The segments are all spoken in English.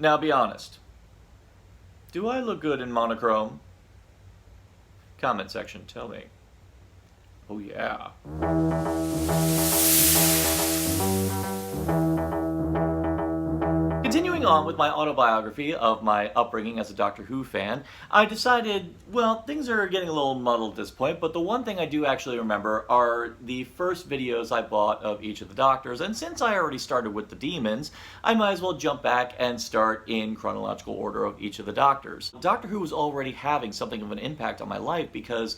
Now be honest. Do I look good in monochrome? Comment section, tell me. Oh yeah. Continuing on with my autobiography of my upbringing as a Doctor Who fan, I decided, well, things are getting a little muddled at this point, but the one thing I do actually remember are the first videos I bought of each of the Doctors, and since I already started with the demons, I might as well jump back and start in chronological order of each of the Doctors. Doctor Who was already having something of an impact on my life because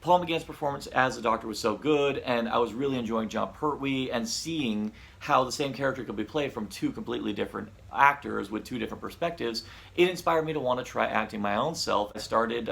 Paul McGann's performance as the Doctor was so good, and I was really enjoying Jon Pertwee and seeing how the same character could be played from two completely different actors with two different perspectives. It inspired me to want to try acting my own self. I started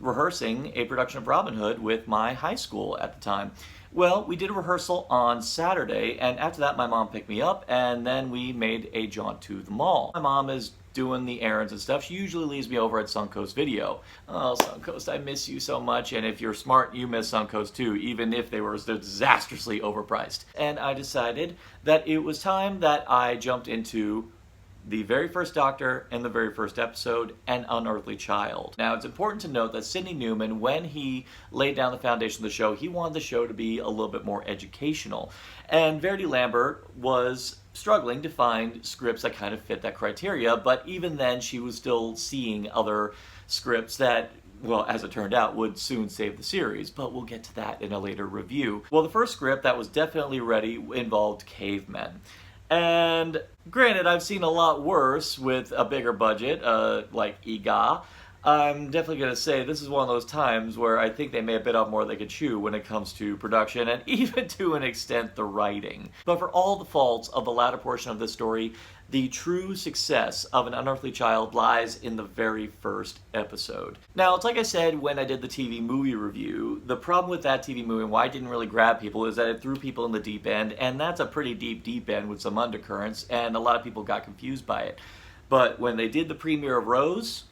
rehearsing a production of Robin Hood with my high school at the time. Well, we did a rehearsal on Saturday, and after that my mom picked me up, and then we made a jaunt to the mall. My mom is doing the errands and stuff. She usually leaves me over at Suncoast Video. Oh, Suncoast, I miss you so much, and if you're smart, you miss Suncoast too, even if they were disastrously overpriced. And I decided that it was time that I jumped into the very first Doctor in the very first episode, An Unearthly Child. Now, it's important to note that Sidney Newman, when he laid down the foundation of the show, he wanted the show to be a little bit more educational. And Verity Lambert was struggling to find scripts that kind of fit that criteria, but even then she was still seeing other scripts that, well, as it turned out, would soon save the series, but we'll get to that in a later review. Well, the first script that was definitely ready involved cavemen. And granted, I've seen a lot worse with a bigger budget, like EGA. I'm definitely going to say this is one of those times where I think they may have bit off more than they could chew when it comes to production and even to an extent the writing. But for all the faults of the latter portion of this story, the true success of An Unearthly Child lies in the very first episode. Now, it's like I said when I did the TV movie review, the problem with that TV movie and why it didn't really grab people is that it threw people in the deep end, and that's a pretty deep end with some undercurrents, and a lot of people got confused by it. But when they did the premiere of Rose,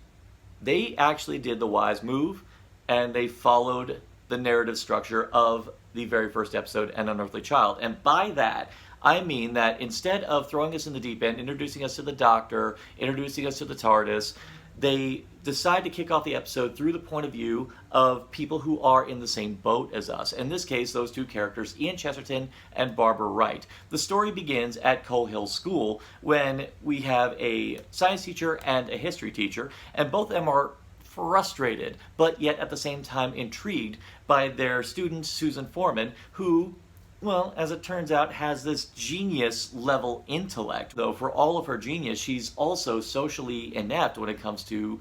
they actually did the wise move, and they followed the narrative structure of the very first episode, An Unearthly Child. And by that, I mean that instead of throwing us in the deep end, introducing us to the Doctor, introducing us to the Tardis, they decide to kick off the episode through the point of view of people who are in the same boat as us. In this case, those two characters, Ian Chesterton and Barbara Wright. The story begins at Coal Hill School when we have a science teacher and a history teacher, and both of them are frustrated, but yet at the same time intrigued by their student, Susan Foreman, who, well, as it turns out, has this genius-level intellect. Though for all of her genius, she's also socially inept when it comes to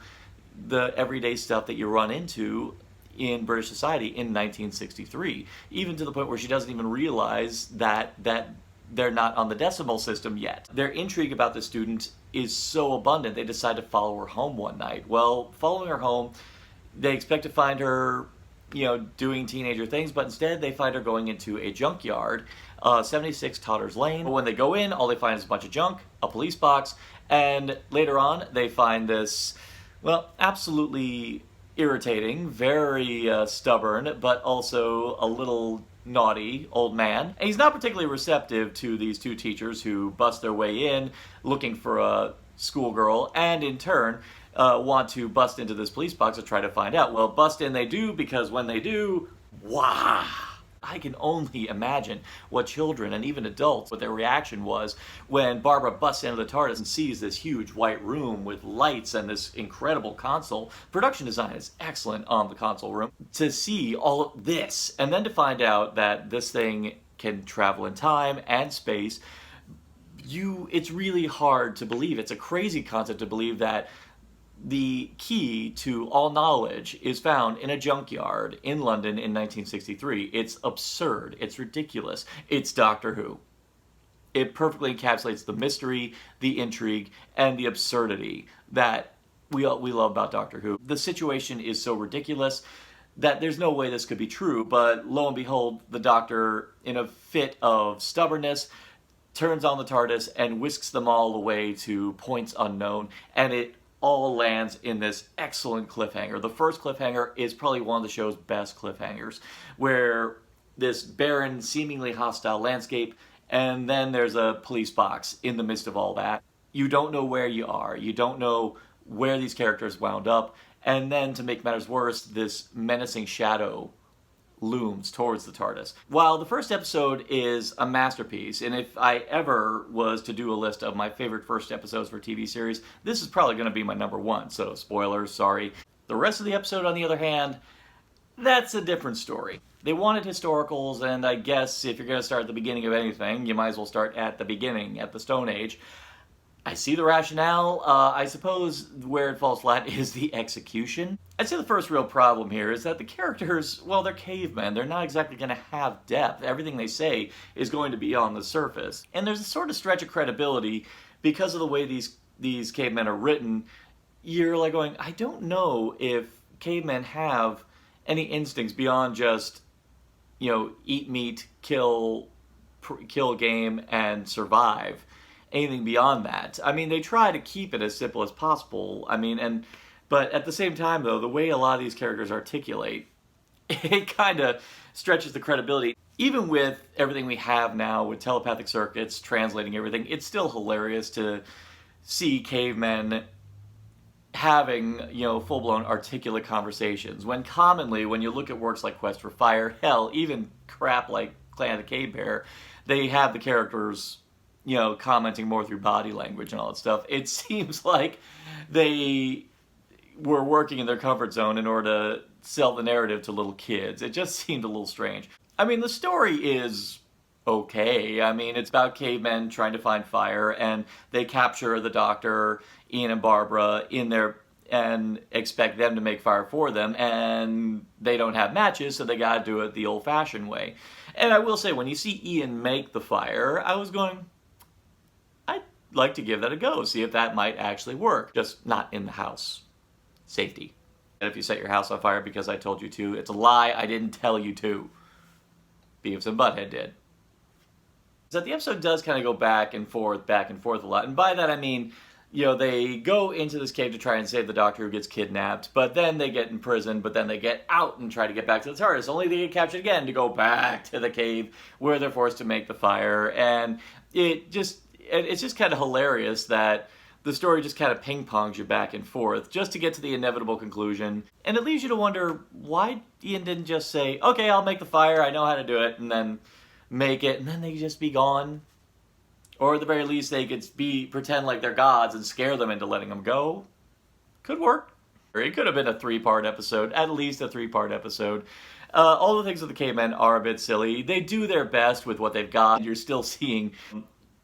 the everyday stuff that you run into in British society in 1963. Even to the point where she doesn't even realize that they're not on the decimal system yet. Their intrigue about the student is so abundant, they decide to follow her home one night. Well, following her home, they expect to find her doing teenager things, but instead they find her going into a junkyard, 76 Totters Lane. But when they go in, all they find is a bunch of junk, a police box, and later on they find this, well, absolutely irritating, very stubborn, but also a little naughty old man. And he's not particularly receptive to these two teachers who bust their way in looking for a schoolgirl, and in turn want to bust into this police box to try to find out. Well, bust in they do, because when they do, wow! I can only imagine what children and even adults, what their reaction was when Barbara busts into the TARDIS and sees this huge white room with lights and this incredible console. Production design is excellent on the console room. To see all of this, and then to find out that this thing can travel in time and space, it's really hard to believe. It's a crazy concept to believe that the key to all knowledge is found in a junkyard in London in 1963. It's absurd. It's ridiculous. It's Doctor Who. It perfectly encapsulates the mystery, the intrigue, and the absurdity that we love about Doctor Who. The situation is so ridiculous that there's no way this could be true, but lo and behold, the Doctor, in a fit of stubbornness, turns on the TARDIS and whisks them all away to points unknown, and it all lands in this excellent cliffhanger. The first cliffhanger is probably one of the show's best cliffhangers, where this barren, seemingly hostile landscape, and then there's a police box in the midst of all that. you don't know where you are. You don't know where these characters wound up. And then to make matters worse, this menacing shadow looms towards the TARDIS. While the first episode is a masterpiece, and if I ever was to do a list of my favorite first episodes for TV series, this is probably going to be my number one, so spoilers, sorry. The rest of the episode, on the other hand, that's a different story. They wanted historicals, and I guess if you're going to start at the beginning of anything, you might as well start at the beginning, at the Stone Age. I see the rationale. I suppose where it falls flat is the execution. I'd say the first real problem here is that the characters, well, they're cavemen. They're not exactly going to have depth. Everything they say is going to be on the surface. And there's a sort of stretch of credibility because of the way these cavemen are written. You're like going, I don't know if cavemen have any instincts beyond just, eat meat, kill game, and survive. Anything beyond that. I mean, they try to keep it as simple as possible. But at the same time, though, the way a lot of these characters articulate, it kind of stretches the credibility. Even with everything we have now with telepathic circuits, translating everything, it's still hilarious to see cavemen having, full-blown articulate conversations. When commonly, when you look at works like Quest for Fire, hell, even crap like Clan of the Cave Bear, they have the characters commenting more through body language and all that stuff. It seems like they were working in their comfort zone in order to sell the narrative to little kids. It just seemed a little strange. I mean, the story is okay. I mean, it's about cavemen trying to find fire, and they capture the Doctor, Ian and Barbara in there and expect them to make fire for them, and they don't have matches, so they gotta do it the old-fashioned way. And I will say, when you see Ian make the fire, I was going, like to give that a go, see if that might actually work. Just not in the house. Safety. And if you set your house on fire because I told you to, it's a lie, I didn't tell you to. Beavis and Butthead did. So the episode does kind of go back and forth a lot. And by that I mean, they go into this cave to try and save the Doctor who gets kidnapped, but then they get imprisoned, but then they get out and try to get back to the TARDIS, only they get captured again to go back to the cave where they're forced to make the fire. And it's just kind of hilarious that the story just kind of ping-pongs you back and forth just to get to the inevitable conclusion. And it leaves you to wonder why Ian didn't just say, okay, I'll make the fire, I know how to do it, and then make it, and then they just be gone. Or at the very least, they could pretend like they're gods and scare them into letting them go. Could work. Or it could have been a 3-part episode, at least a 3-part episode. All the things with the cavemen are a bit silly. They do their best with what they've got. You're still seeing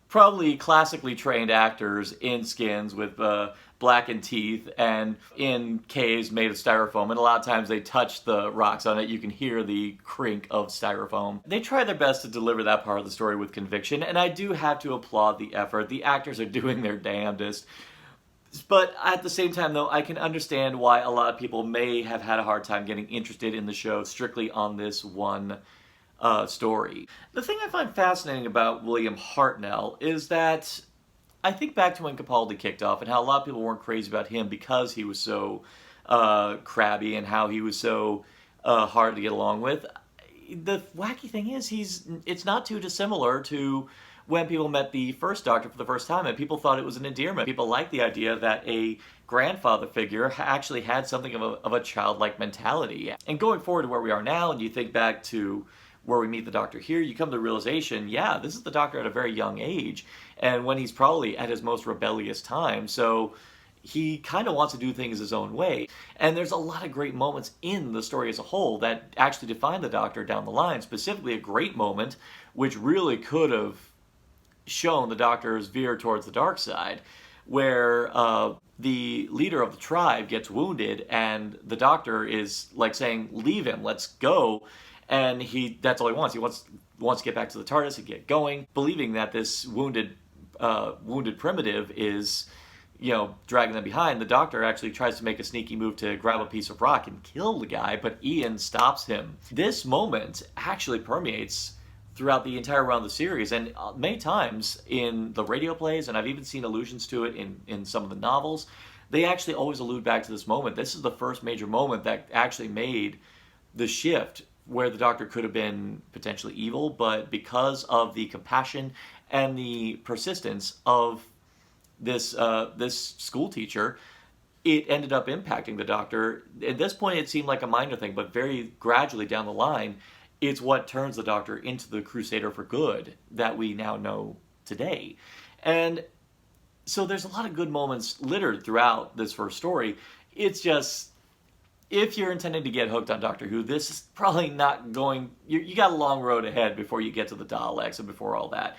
probably classically trained actors in skins with blackened teeth and in caves made of styrofoam, and a lot of times they touch the rocks on it. You can hear the crink of styrofoam. They try their best to deliver that part of the story with conviction, and I do have to applaud the effort. The actors are doing their damnedest. But at the same time, though, I can understand why a lot of people may have had a hard time getting interested in the show strictly on this one story. The thing I find fascinating about William Hartnell is that I think back to when Capaldi kicked off and how a lot of people weren't crazy about him because he was so crabby and how he was so hard to get along with. The wacky thing is it's not too dissimilar to when people met the first Doctor for the first time and people thought it was an endearment. People liked the idea that a grandfather figure actually had something of a childlike mentality. And going forward to where we are now, and you think back to where we meet the Doctor here, you come to the realization, yeah, this is the Doctor at a very young age, and when he's probably at his most rebellious time, so he kind of wants to do things his own way. And there's a lot of great moments in the story as a whole that actually define the Doctor down the line, specifically a great moment which really could have shown the Doctor's veer towards the dark side, where the leader of the tribe gets wounded and the Doctor is like saying, leave him, let's go. And that's all he wants. He wants to get back to the TARDIS and get going, believing that this wounded primitive is, dragging them behind. The Doctor actually tries to make a sneaky move to grab a piece of rock and kill the guy, but Ian stops him. This moment actually permeates throughout the entire run of the series, and many times in the radio plays, and I've even seen allusions to it in some of the novels, they actually always allude back to this moment. This is the first major moment that actually made the shift where the Doctor could have been potentially evil, but because of the compassion and the persistence of this school teacher, it ended up impacting the Doctor. At this point, it seemed like a minor thing, but very gradually down the line, it's what turns the Doctor into the Crusader for good that we now know today. And so there's a lot of good moments littered throughout this first story. It's just, if you're intending to get hooked on Doctor Who, this is probably not going... You got a long road ahead before you get to the Daleks and before all that.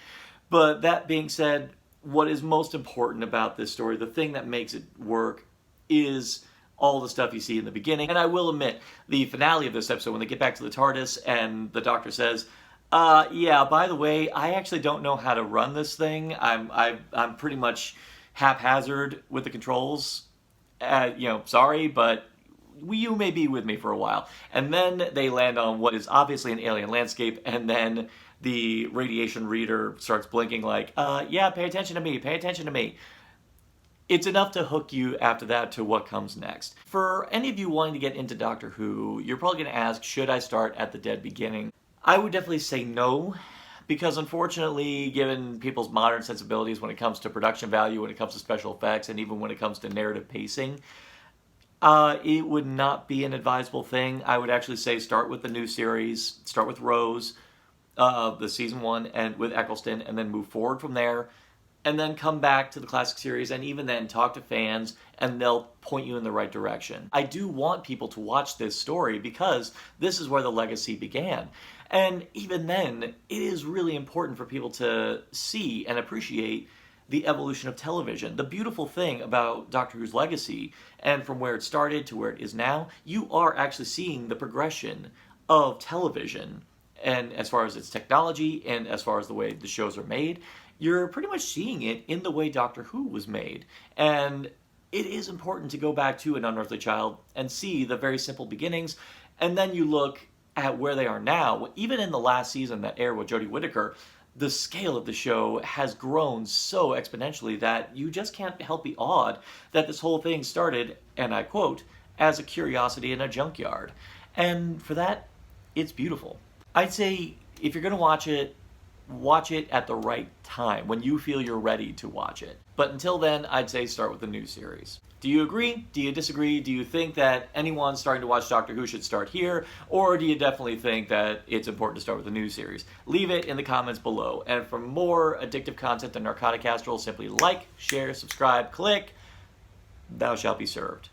But that being said, what is most important about this story, the thing that makes it work, is all the stuff you see in the beginning. And I will admit, the finale of this episode, when they get back to the TARDIS and the Doctor says, yeah, by the way, I actually don't know how to run this thing. I'm pretty much haphazard with the controls. Sorry, but you may be with me for a while. And then they land on what is obviously an alien landscape, and then the radiation reader starts blinking like, yeah, pay attention to me, pay attention to me. It's enough to hook you after that to what comes next. For any of you wanting to get into Doctor Who, you're probably going to ask, should I start at the dead beginning? I would definitely say no, because unfortunately, given people's modern sensibilities when it comes to production value, when it comes to special effects, and even when it comes to narrative pacing, it would not be an advisable thing. I would actually say start with the new series, start with Rose, the season 1, and with Eccleston, and then move forward from there, and then come back to the classic series, and even then talk to fans, and they'll point you in the right direction. I do want people to watch this story because this is where the legacy began. And even then, it is really important for people to see and appreciate the evolution of television. The beautiful thing about Doctor Who's legacy, and from where it started to where it is now, you are actually seeing the progression of television. And as far as its technology, and as far as the way the shows are made, you're pretty much seeing it in the way Doctor Who was made. And it is important to go back to An Unearthly Child and see the very simple beginnings, and then you look at where they are now. Even in the last season that aired with Jodie Whittaker, the scale of the show has grown so exponentially that you just can't help be awed that this whole thing started, and I quote, as a curiosity in a junkyard. And for that, it's beautiful. I'd say if you're going to watch it at the right time, when you feel you're ready to watch it. But until then, I'd say start with the new series. Do you agree? Do you disagree? Do you think that anyone starting to watch Doctor Who should start here? Or do you definitely think that it's important to start with the new series? Leave it in the comments below. And for more addictive content than Narcotic Astral, simply like, share, subscribe, click. Thou shalt be served.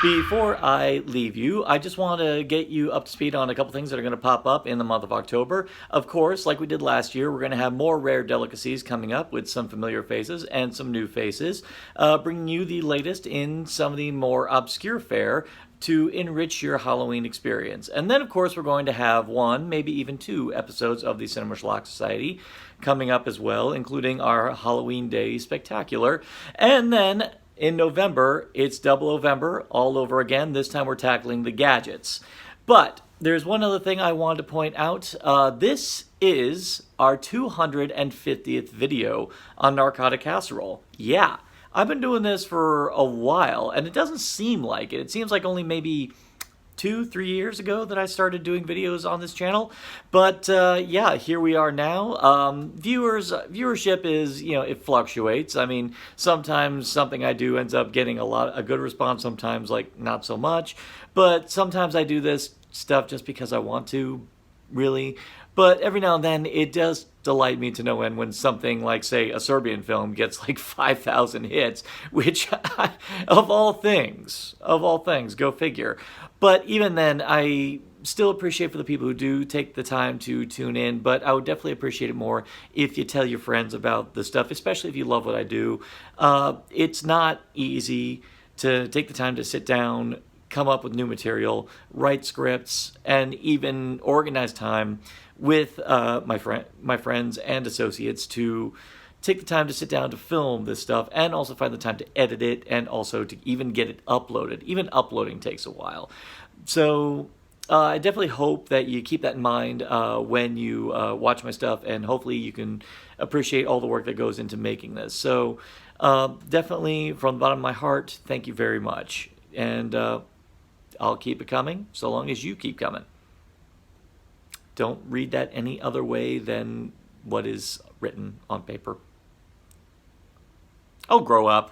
Before I leave you, I just want to get you up to speed on a couple things that are going to pop up in the month of October. Of course, like we did last year, we're going to have more rare delicacies coming up with some familiar faces and some new faces, bringing you the latest in some of the more obscure fare to enrich your Halloween experience. And then, of course, we're going to have one, maybe even 2 episodes of the Cinema Schlock Society coming up as well, including our Halloween Day Spectacular. And then in November, it's Double November all over again. This time we're tackling the gadgets. But there's one other thing I wanted to point out. This is our 250th video on Narcotic Casserole. Yeah, I've been doing this for a while, and it doesn't seem like it. It seems like only maybe 2-3 years ago that I started doing videos on this channel. But yeah, here we are now. Viewership is, it fluctuates. I mean, sometimes something I do ends up getting a good response, sometimes like not so much. But sometimes I do this stuff just because I want to, really. But every now and then it does delight me to no end when something like, say, a Serbian film gets like 5,000 hits, which of all things, go figure. But even then, I still appreciate for the people who do take the time to tune in, but I would definitely appreciate it more if you tell your friends about the stuff, especially if you love what I do. It's not easy to take the time to sit down, come up with new material, write scripts, and even organize time with my friends and associates to take the time to sit down to film this stuff, and also find the time to edit it, and also to even get it uploaded. Even uploading takes a while. So I definitely hope that you keep that in mind when you watch my stuff, and hopefully you can appreciate all the work that goes into making this. So definitely, from the bottom of my heart, thank you very much. And I'll keep it coming so long as you keep coming. Don't read that any other way than what is written on paper. Oh, grow up.